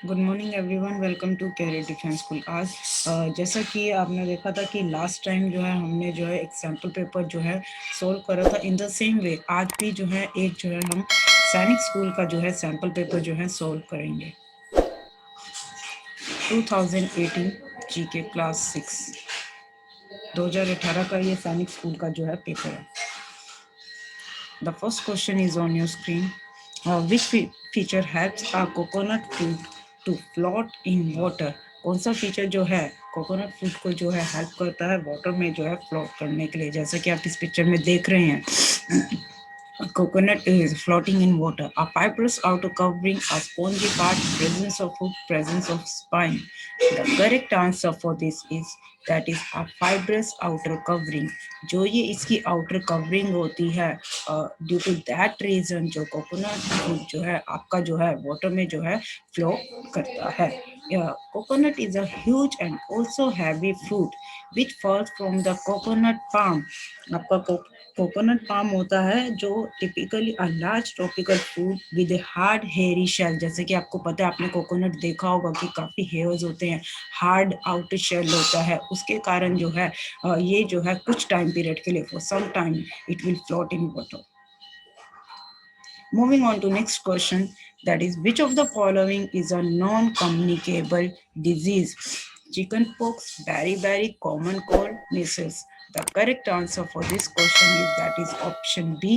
Good morning everyone, welcome to career defence school. आज जैसा कि आपने देखा था कि लास्ट टाइम जो है हमने जो है एक सैम्पल पेपर जो है सोल्व करा था। इन द सेम वे आज भी जो है एक जो है हम सैनिक स्कूल का जो है सैम्पल पेपर जो है सोल्व करेंगे। 2018 जीके क्लास 6, 2018 का ये सैनिक स्कूल का जो है पेपर है। The first question is on your screen. Which feature helps a coconut fruit to float in water? कौन सा फीचर जो है कोकोनट फ्रूट को जो है हेल्प करता है वाटर में जो है फ्लोट करने के लिए? जैसा कि आप इस पिक्चर में देख रहे हैं, coconut is floating in water. A fibrous outer covering, a spongy part, presence of hook, presence of spine. The correct answer for this is that is a fibrous outer covering. जो ये इसकी outer covering होती है, due to that reason जो coconut fruit जो है आपका जो है water में जो है flow करता है. Yeah, coconut is a huge and also heavy fruit which falls from the coconut palm. आपका कोकोनट पाम होता है जो typically a large tropical fruit with a hard hairy shell. जैसे कि आपको पता है, आपने कोकोनट देखा होगा कि काफी हेयर्स होते हैं, हार्ड आउटर शेल होता है, उसके कारण जो है ये जो है कुछ टाइम पीरियड के लिए for some time it will float in water. Moving on to next question, that is which of the following is a non-communicable disease? Chickenpox, beriberi, common cold, measles. The correct answer for this question is that is option B.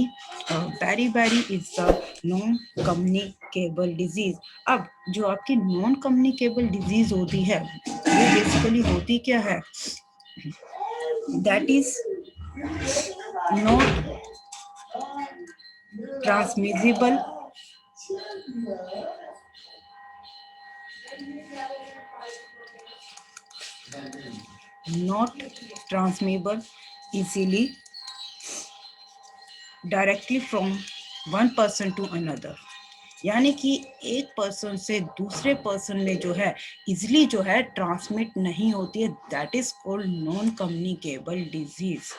Beriberi is the non-communicable disease. अब जो आपकी non-communicable disease होती है ये basically होती क्या है? That is not transmissible, not transmissible easily directly from one person to another. यानी कि एक पर्सन से दूसरे पर्सन में जो है इजिली जो है ट्रांसमिट नहीं होती है. That is called non communicable disease.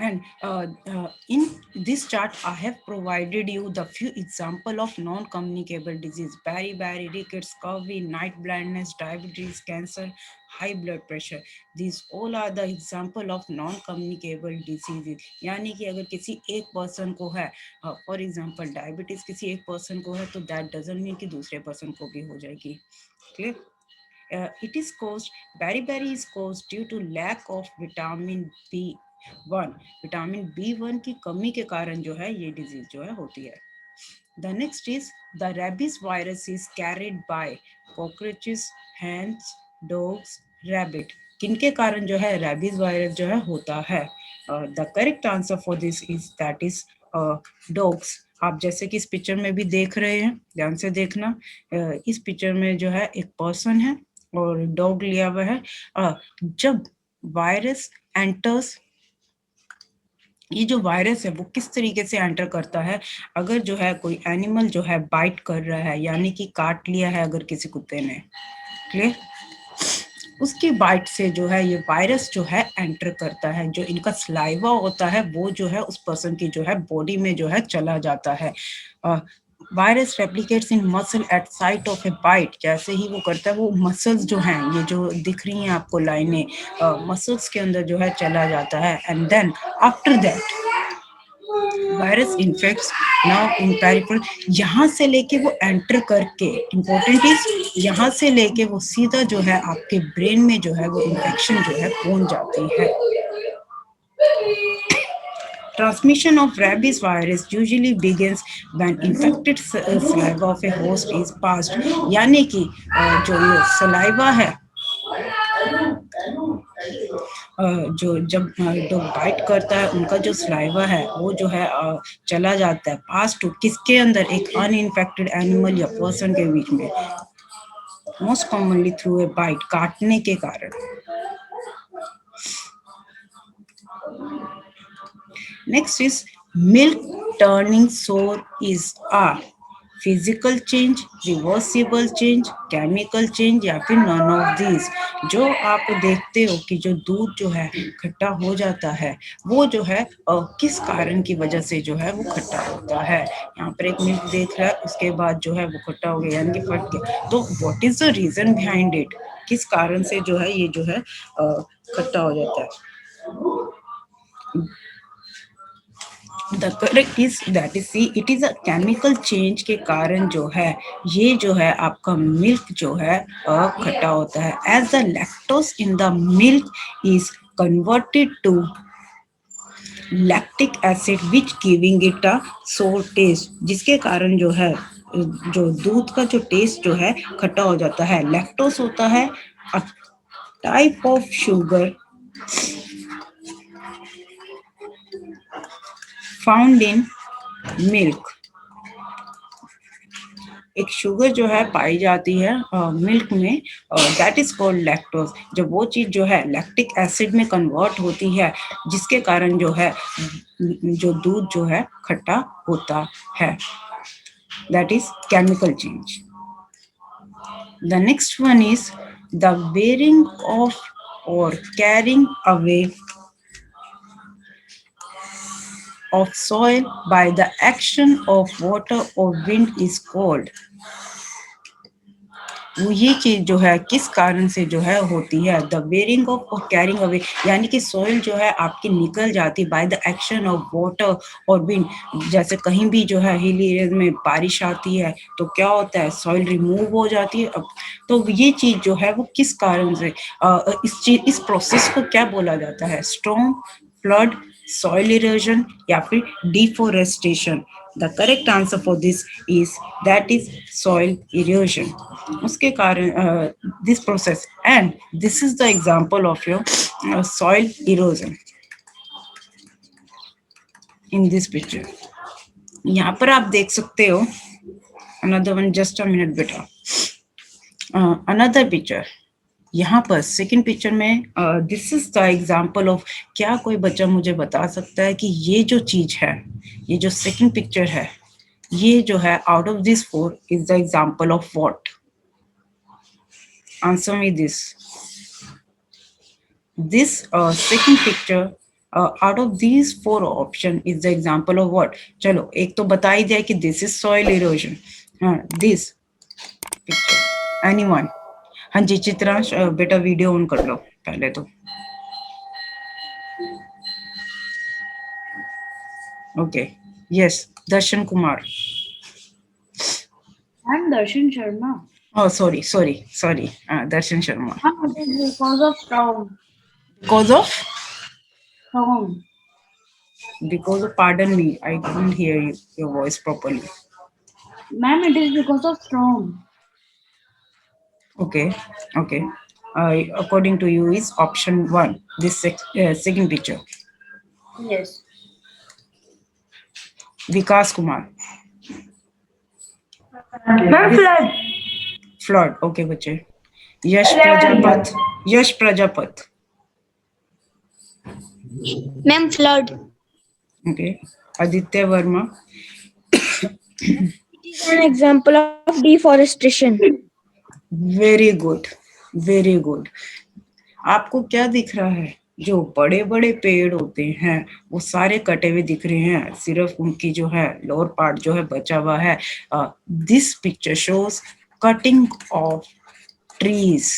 And in this chart, I have provided you the few example of non-communicable disease: beriberi, rickets, scurvy, night blindness, diabetes, cancer, high blood pressure. These all are the example of non-communicable diseases. यानी कि अगर किसी एक person को है, for example diabetes किसी एक person को है, तो दैट डजंट मीन कि दूसरे पर्सन को भी हो जाएगी. Clear? It is caused, beriberi is caused due to lack of vitamin B1. Vitamin B1 की कमी के कारण जो है ये डिजीज जो है होती है. The next is the rabies virus is carried by cockroaches, hens, dogs, rabbit. किनके कारण जो है rabies वायरस जो है होता है? The correct answer for this is that is dogs. आप जैसे कि इस पिक्चर में भी देख रहे हैं, ध्यान से देखना. इस पिक्चर में जो है एक पर्सन है और डॉग लिया हुआ है. जब वायरस एंटर्स, ये जो वायरस है वो किस तरीके से एंटर करता है? अगर जो है कोई एनिमल जो है बाइट कर रहा है, यानी कि काट लिया है अगर किसी कुत्ते ने, क्लियर, उसकी बाइट से जो है ये वायरस जो है एंटर करता है. जो इनका स्लाइवा होता है वो जो है उस पर्सन की जो है बॉडी में जो है चला जाता है. Virus replicates in muscle at site of a bite. जैसे ही वो करता है, वो मसल्स जो हैं, ये जो दिख रही हैं आपको लाइनें, मसल्स के अंदर जो है चला जाता है. And then after that virus infects now in peripheral. यहाँ से लेके वो एंटर करके, इंपॉर्टेंट इज यहाँ से लेके वो सीधा जो है आपके ब्रेन में जो है वो इन्फेक्शन जो है पहुंच जाती है. Transmission of rabies virus usually begins when infected saliva of a host is passed. यानी कि जो ये सलाइवा है, जो जब डॉग बाइट करता है उनका जो सलाइवा है वो जो है चला जाता है पास टू किसके अंदर? एक अनइन्फेक्टेड एनिमल या पर्सन के बीच में, most commonly through a bite, काटने के कारण. Next is milk turning sore is a physical change, reversible change, chemical change या फिर नन ऑफ दीज। जो आप देखते हो कि जो दूध जो है खट्टा हो जाता है, वो जो है किस कारण की वजह से जो है वो खट्टा होता है। यहाँ पर एक मिल्क देख रहा है, उसके बाद जो है वो खट्टा हो गया, यानी कि फट गया। तो what is the reason behind it, किस कारण से जो है ये जो है खट्टा हो जाता है। The correct is that is C, it is a chemical change के कारण जो है ये जो है आपका मिल्क जो है खट्टा होता है। As the lactose in the milk is converted to lactic acid which giving it a sour taste, जिसके कारण जो है जो दूध का जो टेस्ट जो है खट्टा हो जाता है। लैक्टोज होता है a type of sugar found in milk. एक शुगर जो है पाई जाती है मिल्क में, दैट इज कॉल्ड लैक्टोज। जब वो चीज जो है लैक्टिक एसिड में कन्वर्ट होती है, जिसके कारण जो है जो दूध जो है खट्टा होता है, that is chemical change. The next one is the wearing of or carrying away of soil by the action of water or wind is called। वो ये चीज जो है किस कारण से जो है होती है, द बेरिंग ऑफ और कैरिंग अवे, यानी कि सॉइल जो है आपकी निकल जाती by the action of water और विंड। जैसे कहीं भी जो है हिल एरिया में बारिश आती है तो क्या होता है, सॉइल रिमूव हो जाती है। अब तो ये चीज जो है वो किस कारण से, इस प्रोसेस को क्या बोला जाता है, स्टॉर्म, फ्लड, सॉइल इरोजन या फिर deforestation. The correct answer for this is that is soil erosion. उसके कारण this process and this is the example of your soil erosion in this picture. यहाँ पर आप देख सकते हो, another one, just a minute बेटा, अनदर पिक्चर। यहाँ पर सेकंड पिक्चर में this is the example of, क्या कोई बच्चा मुझे बता सकता है कि ये जो चीज है, ये जो सेकंड पिक्चर है, ये जो है out of this four is the example of what? Answer me this. This second picture out of these four option is the example of what? चलो एक तो बता ही दिया कि this is soil erosion. This picture. Anyone? हाँ जी चित्रांश, बेटा video on कर लो पहले तो। Okay, yes, Darshan Kumar. I'm Darshan Sharma. Oh, sorry. Darshan Sharma. It is because of storm. Because of? Storm. Because of, pardon me, I couldn't hear you, your voice properly. Ma'am, it is because of storm. Okay. According to you is option one, this second picture. Yes. Vikas Kumar. Ma'am, flood. Flood. Okay, बच्चे. यश Prajapat. Ma'am, flood. Okay. Aditya Verma. It is an example of deforestation. Very good. आपको क्या दिख रहा है? जो बड़े बड़े पेड़ होते हैं वो सारे कटे हुए दिख रहे हैं, सिर्फ उनकी जो है लोअर पार्ट जो है बचा हुआ है। This picture shows cutting of trees.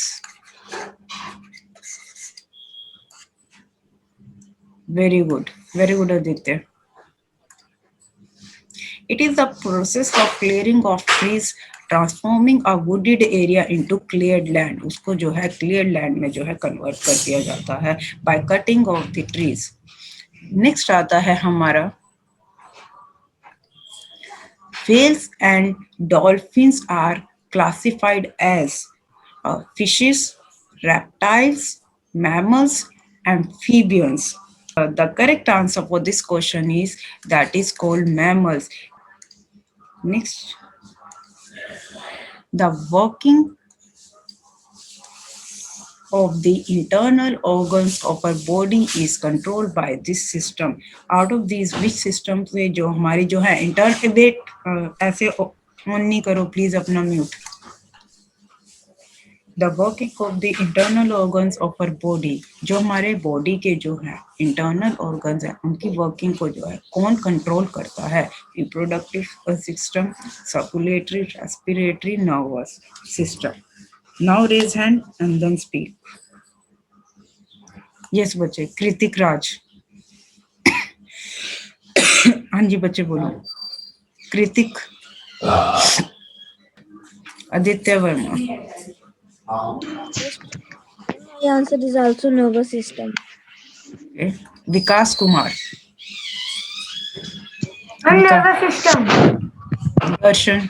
Very good Aditya. It is the process of clearing of trees, transforming a wooded area into cleared land. उसको जो है cleared land में जो है convert कर दिया जाता है by cutting of the trees. Next आता है हमारा whales and dolphins are classified as fishes, reptiles, mammals, amphibians. The correct answer for this question is that is called mammals. Next, the working of the internal organs of our body is controlled by this system. Out of these which systems में जो हमारी जो है internet ऐसे on नहीं करो please अपना mute. The working of the internal organs of our body, जो हमारे बॉडी के जो है इंटरनल ऑर्गन्स है उनकी वर्किंग को जो है कौन कंट्रोल करता है? Reproductive system, circulatory, respiratory, nervous system. Now raise hand and then speak. Yes बच्चे, कृतिक राज। हाँ जी बच्चे बोलो। कृतिक, Aditya Verma. My answer is also nervous system. Okay. Vikas Kumar. Ma'am, Vikas. nervous system. दर्शन।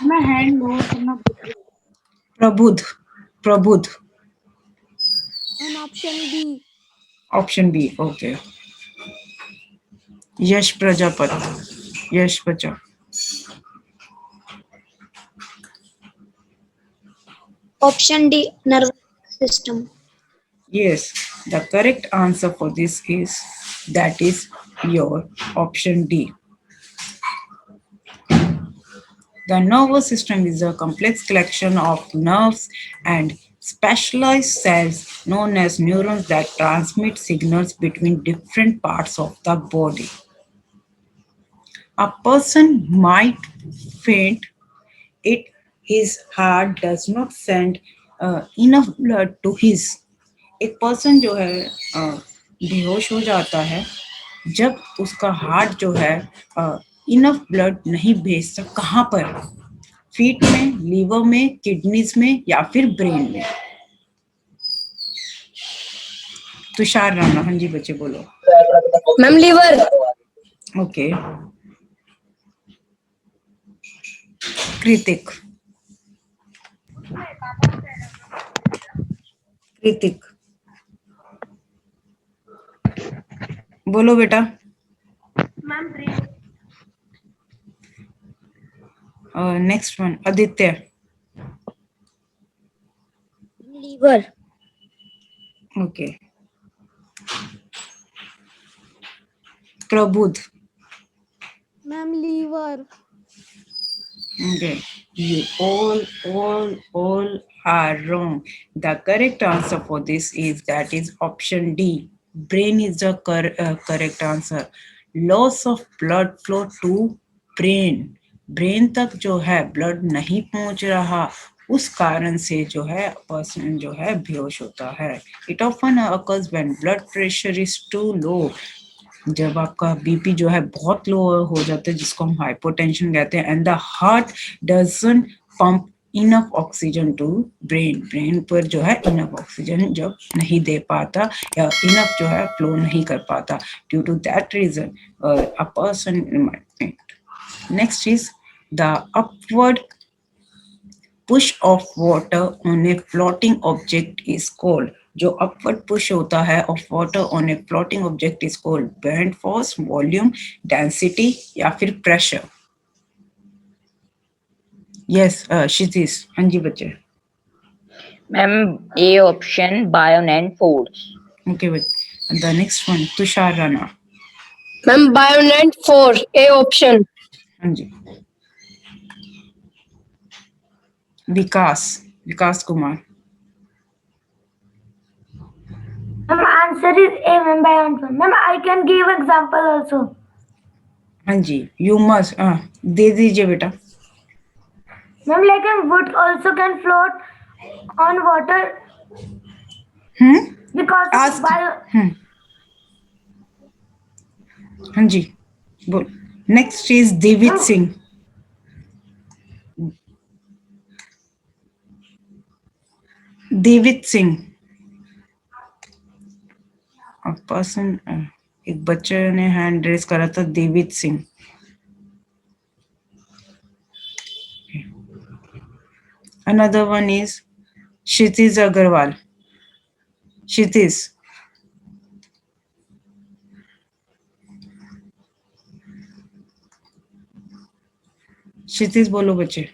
मैं हैंड लो करना। प्रबुद्ध, प्रबुद्ध। And option B. Option B, okay. Yash Prajapati, Yash Praja. Option D. Nervous system. Yes, the correct answer for this is that is your option D. The nervous system is a complex collection of nerves and specialized cells known as neurons that transmit signals between different parts of the body. A person might faint it his heart does not send enough blood to his। एक person जो है बेहोश हो जाता है जब उसका heart जो है इनफ ब्लड नहीं भेज सकता। कहाँ पर? फीट में, लीवर में, किडनीज में या फिर ब्रेन में? तुषार राणा। हाँ जी बच्चे बोलो। Ma'am liver. Okay. Kritik, Kritik बोलो बेटा। Ma'am brain. Next one, Aditya. Liver. Okay. Prabuddh. Ma'am, liver. Okay, you all are wrong. The correct answer for this is that is option D. Brain is the correct answer. Loss of blood flow to brain. Brain तक जो है blood नहीं पहुंच रहा, उस कारण से जो है पर्सन जो है बेहोश होता है। It often occurs when blood pressure is too low. जब आपका बीपी जो है बहुत लो हो जाता है जिसको हम हाइपोटेंशन कहते हैं, and the heart doesn't pump enough oxygen to brain. Brain पर जो है इनफ ऑक्सीजन जब नहीं दे पाता या इनफ जो है फ्लो नहीं कर पाता, due to that reason a person might faint. Next is the upward push of water on a floating object is called। जो upward push होता है of water on a floating object is called bend force, volume, density या फिर pressure। yes क्षितिज। हाँ जी बच्चे। Ma'am A option BioNTech force. okay बच्चे, the next one Tushar Rana. Ma'am, Bionet 4, A option. हाँ जी। विकास, विकास Kumar. Ma'am, answer is A. Ma'am, bion. Ma'am, I can give example also. हाँ जी, you must दे दीजिए बेटा। Ma'am, like wood also can float on water because of Ask। bio. हाँ जी बोल। Next is देवित सिंह। देवित Singh person, एक बच्चे ने हैंड रेस करा था, Devit Singh. Another one is Kshitij Agrawal. Kshitij. Kshitij बोलो बच्चे।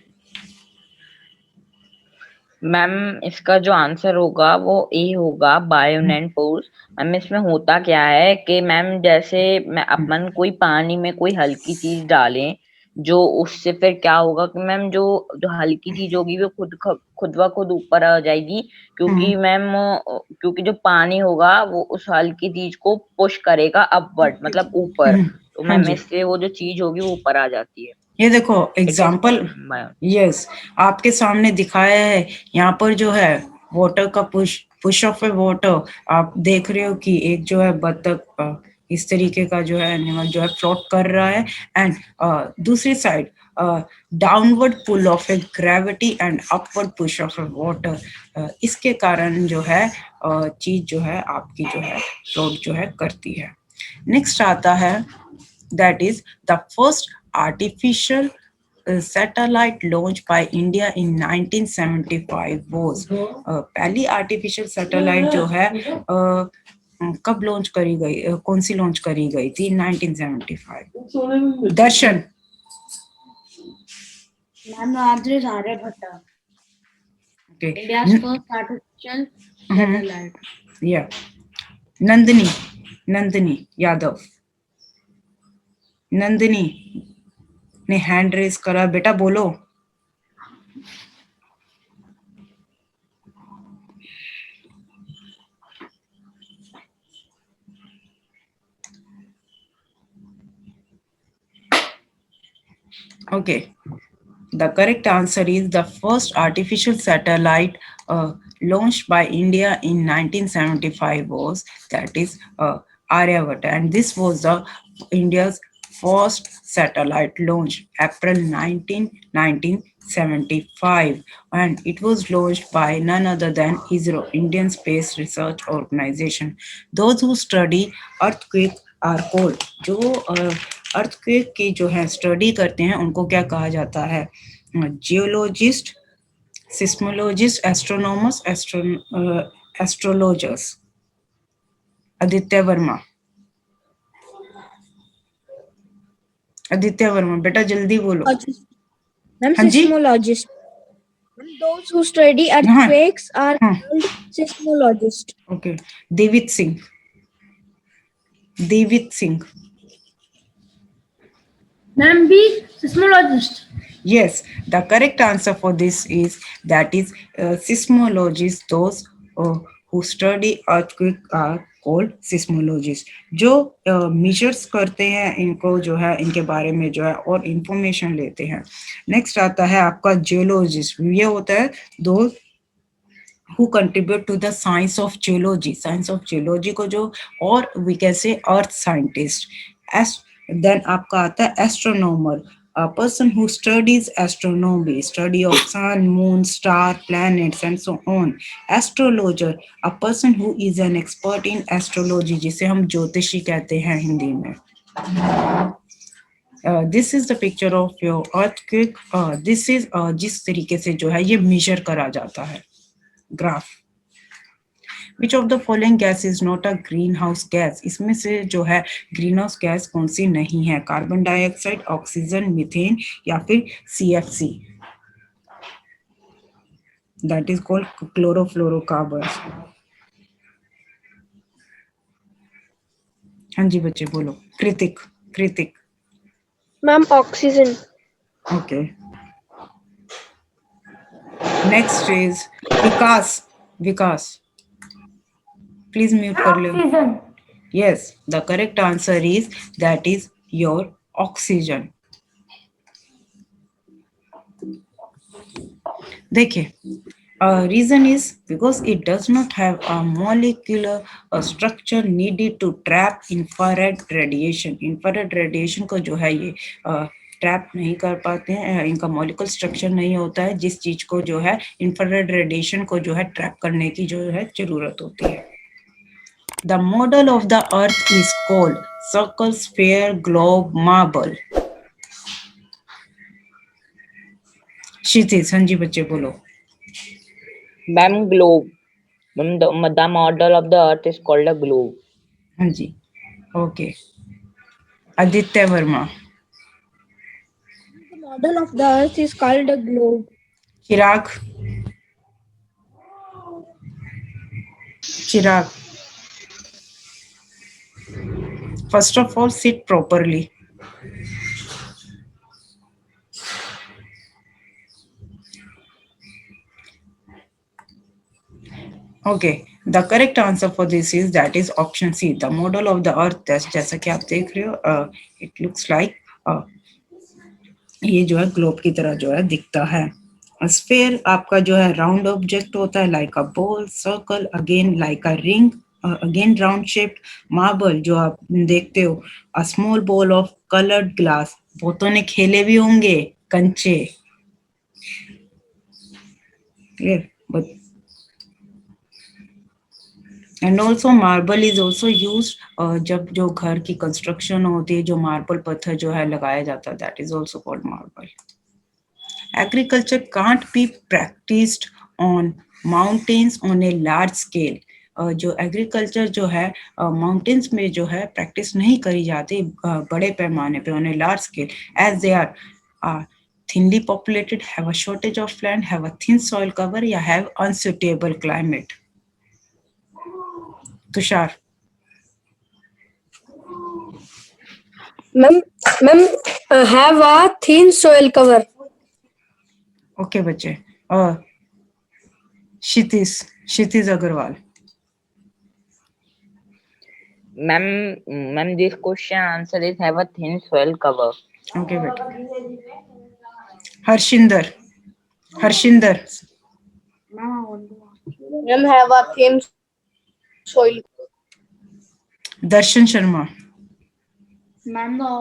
मैम इसका जो आंसर होगा वो ए होगा, बायोनेंट फोर्स। मैम इसमें होता क्या है कि मैम जैसे मैं अपन कोई पानी में कोई हल्की चीज डालें, जो उससे फिर क्या होगा कि मैम जो जो हल्की चीज होगी वो खुद ब खुद ऊपर आ जाएगी, हम्म, क्योंकि मैम क्योंकि जो पानी होगा वो उस हल्की चीज को पुश करेगा अपवर्ड, मतलब ऊपर। तो हाँ मैम जी, इससे वो जो चीज होगी वो ऊपर आ जाती है। ये देखो it is example. Called. Yes, आपके सामने दिखाया है यहाँ पर जो है वाटर का पुश ऑफ ए वाटर। आप देख रहे हो कि एक जो है बतख इस तरीके का जो है एनिमल जो है फ्लोट कर रहा है, एंड दूसरी side downward pull of a gravity and upward push of a water. इसके कारण जो है चीज जो है आपकी जो है फ्लोट जो है करती है। नेक्स्ट आता है, that is the first artificial satellite launched by India in 1975 was पहली artificial satellite जो है कब लॉन्च करी गई, कौन सी लॉन्च करी गई थी 1975? दर्शन। Ma'am, the answer is Aryabhatta. Okay. India's first artificial satellite. Yeah. Nandini Yadav. Nandini ने हैंड रेस करा, बेटा बोलो। Okay, the correct answer is the first artificial satellite launched by India in 1975 was, that is Aryabhatta, and this was the India's first satellite launch April 19, 1975, and it was launched by none other than ISRO, Indian Space Research Organization. Those who study earthquake are called, जो earthquake की जो है study करते हैं उनको क्या कहा जाता है? Geologist, seismologist, astronomers, astrologers. Aditya Verma. Aditya Verma बेटा जल्दी बोलो। Ma'am, हाँ जी, seismologist. Those who study earthquakes are called seismologists. Okay. देवित सिंह। देवित Singh. Ma'am, B, seismologist. Yes, the correct answer for this is, that is seismologists. Those who study earthquake are called seismologists. जो measures करते हैं इनको जो है इनके बारे में जो है और information लेते हैं। Next आता है आपका geologist। ये होता है those who contribute to the science of geology, science of geology को जो, और we can say earth scientist. Then आपका आता है astronomer, a person who studies astronomy, study of sun, moon, star, planets and so on. Astrologer, a person who is an expert in astrology, जिसे हम ज्योतिषी कहते हैं हिंदी में. This is the picture of your earthquake. This is जिस तरीके से जो है ये measure करा जाता है. Graph. Which of the following gas is not a greenhouse gas? इसमें से जो है greenhouse gas कौन सी नहीं है? कार्बन डाइऑक्साइड, ऑक्सीजन, मीथेन या फिर CFC? That is called chlorofluorocarbons. हाँ जी बच्चे बोलो। कृतिक। Ma'am, oxygen. Okay. Next is Vikas. Please mute कर लो. Oxygen. Yes, the correct answer is, that is your oxygen. देखिए, reason is because it does not have a molecular structure needed to trap infrared radiation. Infrared radiation को जो है ये trap नहीं कर पाते हैं, इनका मॉलिक्यूलर स्ट्रक्चर नहीं होता है जिस चीज को जो है इंफ्रारेड रेडिएशन को जो है ट्रैप करने की जो है जरूरत होती है. The model of the earth is called circle, sphere, globe, marble. क्षितिज, हाँ जी बच्चे बोलो. Ma'am globe. The model of the earth is called a globe. हाँ जी, okay. Aditya Verma. The model of the earth is called a globe. Chirag. Chirag, first of all, sit properly. Okay, the correct answer for this is that is option C. The model of the earth, जैसा कि आप देख रहे हो, it looks like ये जो है globe की तरह जो है दिखता है. स्फीयर आपका जो है राउंड ऑब्जेक्ट होता है, like a ball. Circle again like a ring, again round shaped. Marble जो आप देखते हो, a small ball of coloured glass. बहुतों ने खेले भी होंगे कंचे. Clear? But and also marble is also use, जब जो घर की कंस्ट्रक्शन होती है, जो मार्बल पत्थर जो है लगाया जाता है, that is also called marble. Agriculture can't be practiced on mountains on a large scale. जो एग्रीकल्चर जो है माउंटेन्स में जो है प्रैक्टिस नहीं करी जाती बड़े पैमाने पे, on a large scale, as they are thinly populated, have a shortage of land, have a thin soil cover, या have unsuitable climate. Tushar. Ma'am, have a thin soil cover. Okay बच्चे. क्षितिज Agarwal. Ma'am, this question answer is have a thin soil cover. Okay बेटा. हर्षिंदर. Ma'am, Ma'am, have a thin soil. Darshan Sharma. ma'am, the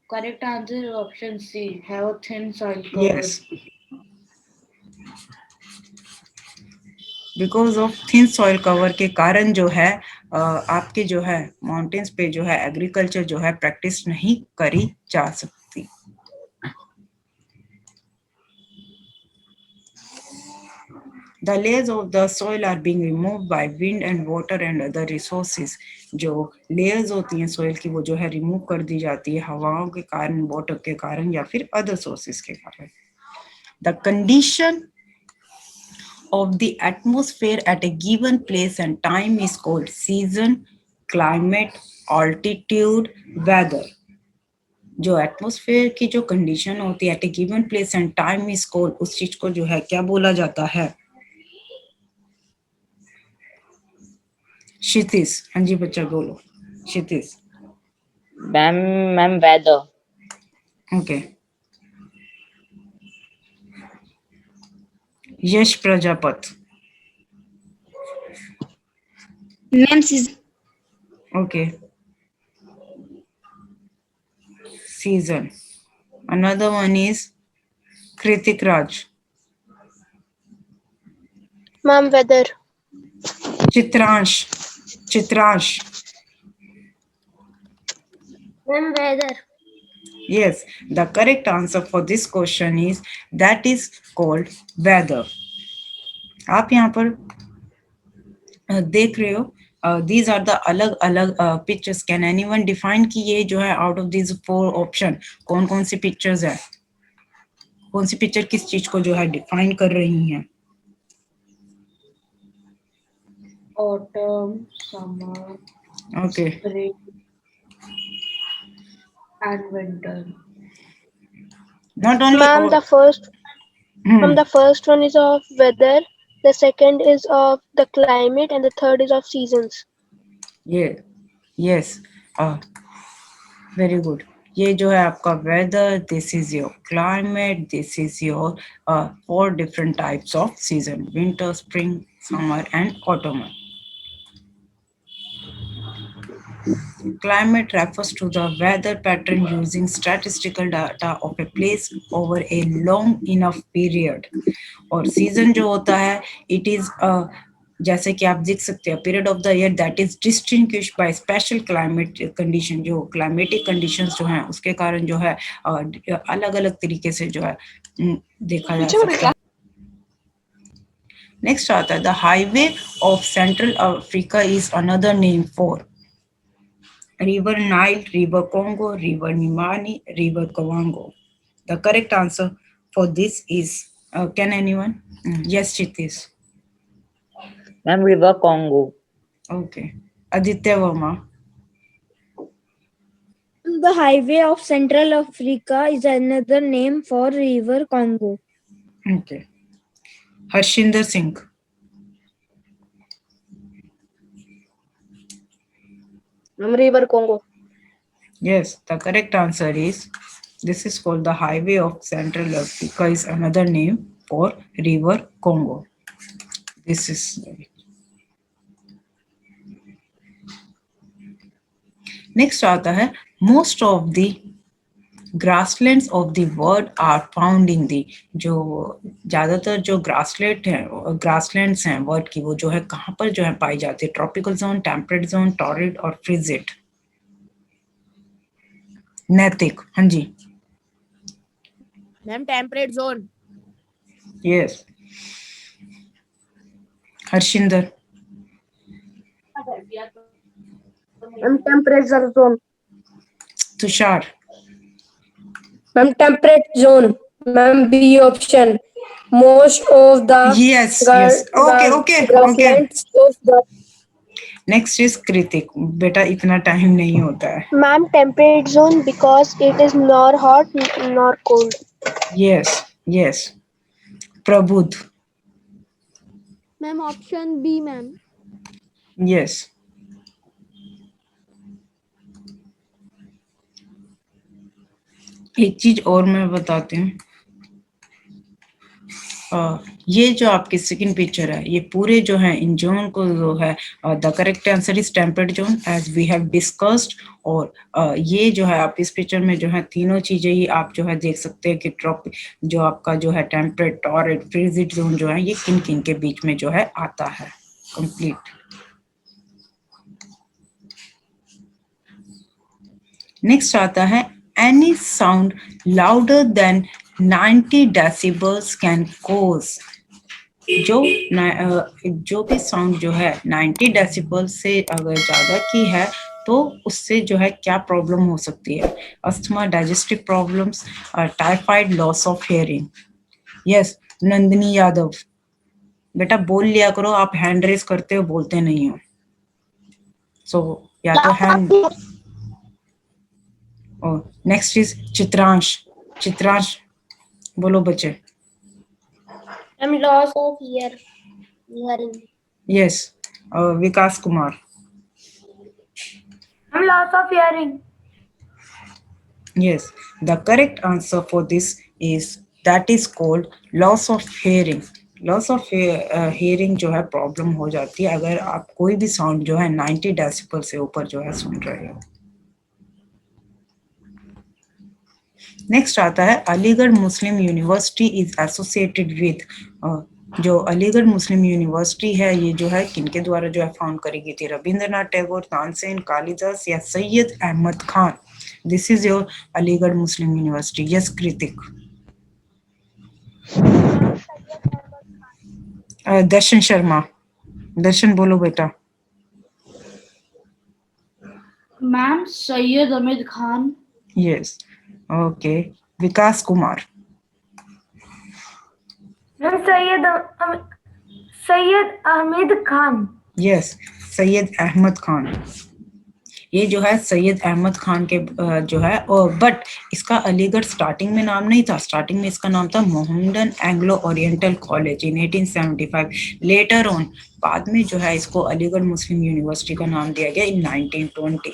correct answer is option C. Have a thin soil cover. Yes. Because of thin soil cover के कारण जो है आपके जो है mountains पे जो है एग्रीकल्चर जो है प्रैक्टिस नहीं करी जा सकती. The layers of the soil are being removed by wind and water and other resources. जो layers होती हैं soil की वो जो है remove कर दी जाती है हवाओं के कारण, water के कारण या फिर other sources के कारण. The condition of the atmosphere at a given place and time is called season, climate, altitude, weather. जो एटमॉस्फेयर की जो कंडीशन होती है at a given place and time is called, उस चीज को जो है क्या बोला जाता है? क्षितिज. हाँ जी बच्चा बोलो. क्षितिज. Ma'am, weather. Okay. Yash Prajapat. Ma'am, season. Okay. Season. Another one is Kritik Raj. Ma'am, weather. Chitransh. Ma'am, weather. Yes, the correct answer for this question is that is called weather. आप यहाँ पर देख रहे हो, these are the अलग अलग pictures. Can anyone define कि ये जो है out of these 4 option कौन कौन सी pictures है? कौन सी पिक्चर किस चीज को जो है डिफाइन कर रही हैं? Autumn, summer, Okay. spring, and winter. Not only Ma'am, the first one is of weather, the second is of the climate, and the third is of seasons. Yeah. Yes. Very good. ये जो है आपका weather, this is your climate, this is your 4 different types of season: winter, spring, summer, and autumn. Climate refers to the weather pattern using statistical data of a place over a long enough period. और season जो होता है, it is जैसे कि आप देख सकते हैं period of the year that is distinguished by special climate condition. जो क्लाइमेटिक कंडीशंस जो हैं उसके कारण जो है अलग अलग तरीके से जो है देखा जा सकता है. नेक्स्ट आता है the highway of central Africa is another name for river Nile, river Congo, river Nimani, river Kavango. The correct answer for this is can anyone? Yes Chitish. Ma'am river Congo. Okay. Aditya Verma. The highway of Central Africa is another name for River Congo. Okay. Harshinder Singh. River Congo. Yes, the correct answer is this is called the highway of Central Africa is another name for River Congo. This is next आता है most of the grasslands of the world are found in the जो ज्यादातर जो grasslands हैं world की वो जो है कहाँ पर जो है पाई जाती है tropical zone temperate zone torrid और फ्रिजिड नैतिक हाँ जी ma'am temperate zone yes Harshinder Ma'am, temperature zone. Tushar Ma'am, temperate zone. Ma'am, B option. Most of the yes okay grasslands of the next is Kritik बेटा इतना टाइम नहीं होता है Ma'am, temperate zone because it is nor hot nor cold. Yes Prabuddh ma'am option B ma'am yes एक चीज और मैं बताती हूँ ये जो आपकी सेकंड पिक्चर है ये पूरे जो है इन जोन को जो है the correct answer is temperate zone as we have discussed और ये जो है आप इस पिक्चर में जो है तीनों चीजें ही आप जो है देख सकते हैं कि ट्रॉपिक जो आपका जो है टेम्परेट टॉरिड फ्रिजिड जोन जो है ये किन किन के बीच में जो है आता है कंप्लीट नेक्स्ट आता है any sound louder than 90 decibels can cause जो भी साउंड जो है 90 डेसिबल से अगर ज्यादा की है तो उससे जो है क्या प्रॉब्लम हो सकती है asthma digestive problems typhoid loss of hearing yes Nandini Yadav बेटा बोल लिया करो आप हैंड रेस करते हो बोलते नहीं हो सो या तो हैंड नेक्स्ट इज चित्रांश बोलो बच्चे Ma'am, loss of hearing. Yes Vikas Kumar Ma'am, loss of hearing. yes the correct answer for this is that is called loss of hearing loss of hearing जो है प्रॉब्लम हो जाती है अगर आप कोई भी साउंड जो है 90 डेसिबल से ऊपर जो है सुन रहे हो नेक्स्ट आता है Aligarh Muslim university is associated with जो अलीगढ़ मुस्लिम यूनिवर्सिटी है ये जो है किनके द्वारा जो है फाउंड करी गई थी रविंद्रनाथ टैगोर तानसेन कालिदास या Sayyid Ahmed Khan this is your Aligarh Muslim University yes Kritik Darshan Sharma Darshan बोलो बेटा ma'am Sayyid Ahmed Khan yes okay Vikas Kumar Ma'am, Sayyid Ahmed Khan. Yes Sayyid Ahmed Khan ये जो है सैयद अहमद खान के जो है और बट इसका अलीगढ़ स्टार्टिंग में नाम नहीं था स्टार्टिंग में इसका नाम था Mohammedan Anglo oriental college in 1875 later on बाद में जो है इसको अलीगढ़ मुस्लिम यूनिवर्सिटी का नाम दिया गया इन 1920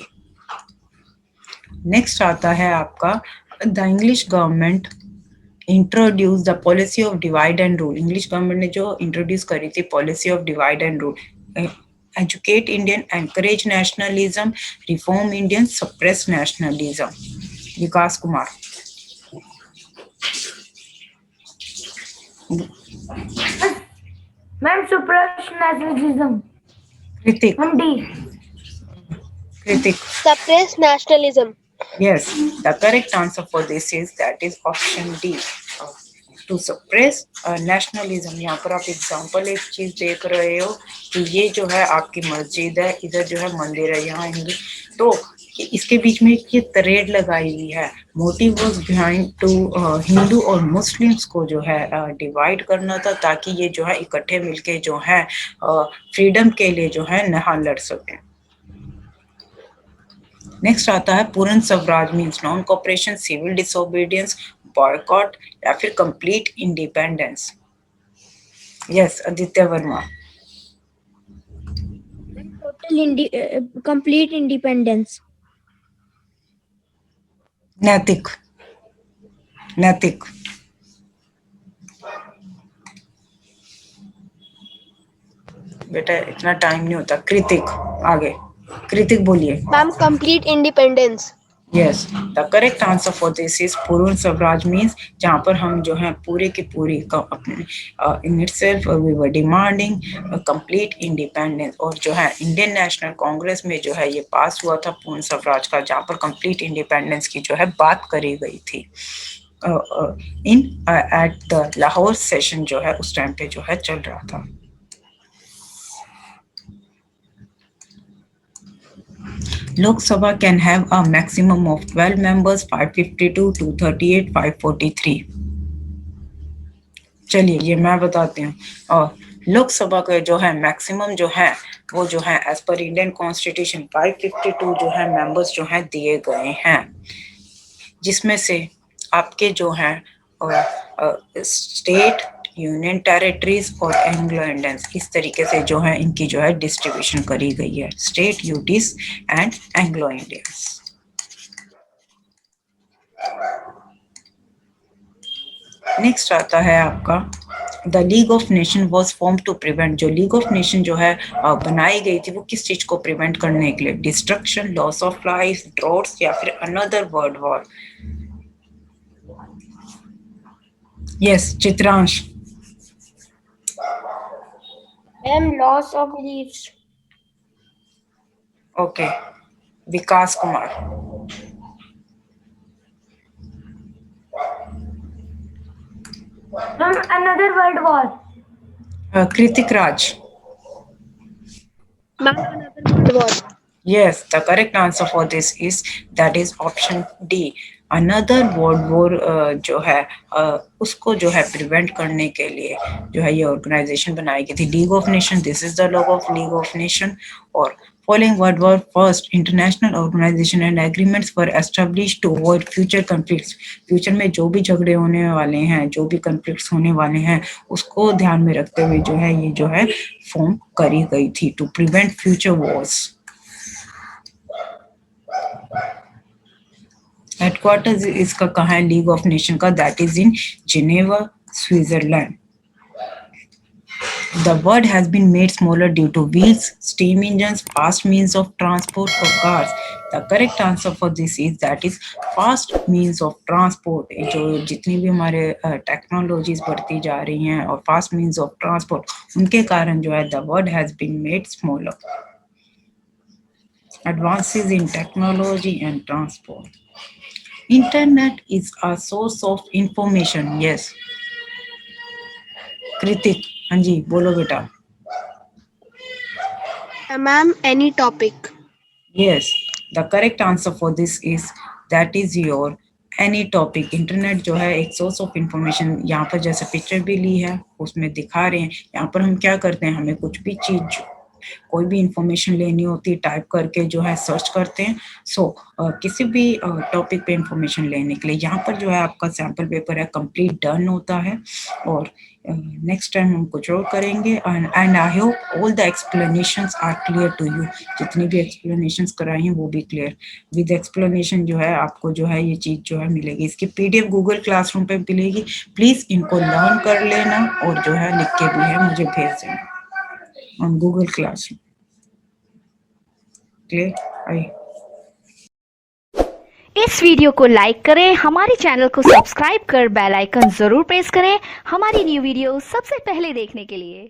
नेक्स्ट आता है आपका the English government introduce the policy of divide and rule English government ने जो इंट्रोड्यूस करी थी policy of divide and rule educate Indian, encourage nationalism, reform Indian, suppress nationalism. Vikas Kumar. Ma'am, suppress nationalism. Kritik. Ma'am, D. Kritik. Suppress nationalism. Yes, the correct answer for this is that is option D. To suppress nationalism. यहाँ पर आप example एक चीज देख रहे हो कि ये जो है आपकी मस्जिद है इधर जो है मंदिर है यहाँ हिंदू तो कि इसके बीच में ये थ्रेड लगाई हुई है। Motive was behind to Hindu और मुस्लिम्स को जो है डिवाइड करना था, ताकि ये जो है इकट्ठे मिलके जो है फ्रीडम के लिए जो है नहा लड़ सके। नेक्स्ट आता है Purna Swaraj means non cooperation, civil disobedience, boycott या फिर complete independence. Yes, Aditya Verma. complete independence. नैतिक, नैतिक। बेटा इतना टाइम नहीं होता। कृतिक, आगे कृतिक बोलिए। Ma'am complete independence. Yes, the correct answer for this is पूर्ण स्वराज मीन्स जहाँ पर हम जो है पूरे की पूरी अपने in itself we were demanding complete independence. और जो है इंडियन नेशनल कांग्रेस में जो है ये पास हुआ था पूर्ण स्वराज का, जहाँ पर कंप्लीट इंडिपेंडेंस की जो है बात करी गई थी इन एट द लाहौर सेशन जो है उस टाइम पे जो है चल रहा था। Lok Sabha can have a maximum of 12 members, 552, 238, 543. चलिए ये मैं बताती हूँ। और लोकसभा का जो है मैक्सिमम जो है वो जो है एज पर इंडियन कॉन्स्टिट्यूशन 552 जो है मेंबर्स जो है दिए गए हैं, जिसमें से आपके जो है स्टेट, यूनियन टेरिटरीज और एंग्लो इंडियंस, इस तरीके से जो है इनकी जो है डिस्ट्रीब्यूशन करी गई है, state, UTs and Anglo Indians. Next आता है आपका the league of nation was form to prevent. जो लीग ऑफ नेशन जो है बनाई गई थी वो किस चीज को प्रिवेंट करने के लिए? Destruction, loss of life, droughts या फिर another world war. Yes, Chitransh. Loss of leaves. Okay, Vikas Kumar. Another world war. Kritik Raj. Ma'am another world war. Yes, the correct answer for this is option D. Another world war जो है उसको जो है prevent करने के लिए जो है ये ऑर्गेनाइजेशन बनाई गई थी, League of Nation. This is the logo of League of Nation. और following world war first international organisation and agreements were establish to avoid future conflicts. Future में जो भी झगड़े होने वाले हैं, जो भी कॉन्फ्लिक्ट्स होने वाले हैं, उसको ध्यान में रखते हुए जो है ये जो है फॉर्म करी गई थी to prevent future wars. Headquarters इसका कहाँ है लीग ऑफ नेशन का? That is in Geneva, Switzerland. The word has been made smaller due to wheels, steam engines, fast means of transport or cars. The correct answer for this is that is fast means of transport. जो जितनी भी हमारे technologies बढ़ती जा रही हैं और fast means of transport, उनके कारण जो है the word has been made smaller. Advances in technology and transport. Internet is a source of information. Yes. कृतिक, हाँ जी बोलो बेटा। Ma'am any topic. Yes, the correct answer for this is that is your any topic. Internet जो है एक source of information, यहाँ पर जैसे picture भी ली है उसमें दिखा रहे हैं। यहाँ पर हम क्या करते हैं, हमें कुछ भी चीज कोई भी इंफॉर्मेशन लेनी होती है, टाइप करके जो है सर्च करते हैं। किसी भी टॉपिक पे इंफॉर्मेशन लेने के लिए यहाँ पर जो है आपका सैम्पल पेपर है कंप्लीट डन होता है। और नेक्स्ट टाइम हम कुछ और करेंगे। And I hope all the explanations are clear to you. जितनी भी एक्सप्लेनेशंस कराई हैं वो भी क्लियर विद एक्सप्लेनेशन जो है आपको जो है ये चीज जो है मिलेगी। इसकी पीडीएफ गूगल क्लासरूम पे मिलेगी। प्लीज इनको लर्न कर लेना और जो है लिख के भी है मुझे भेज देना on Google Classroom. Clear? इस वीडियो को लाइक करें, हमारे चैनल को सब्सक्राइब कर बेल आइकन जरूर प्रेस करें हमारी न्यू वीडियो सबसे पहले देखने के लिए।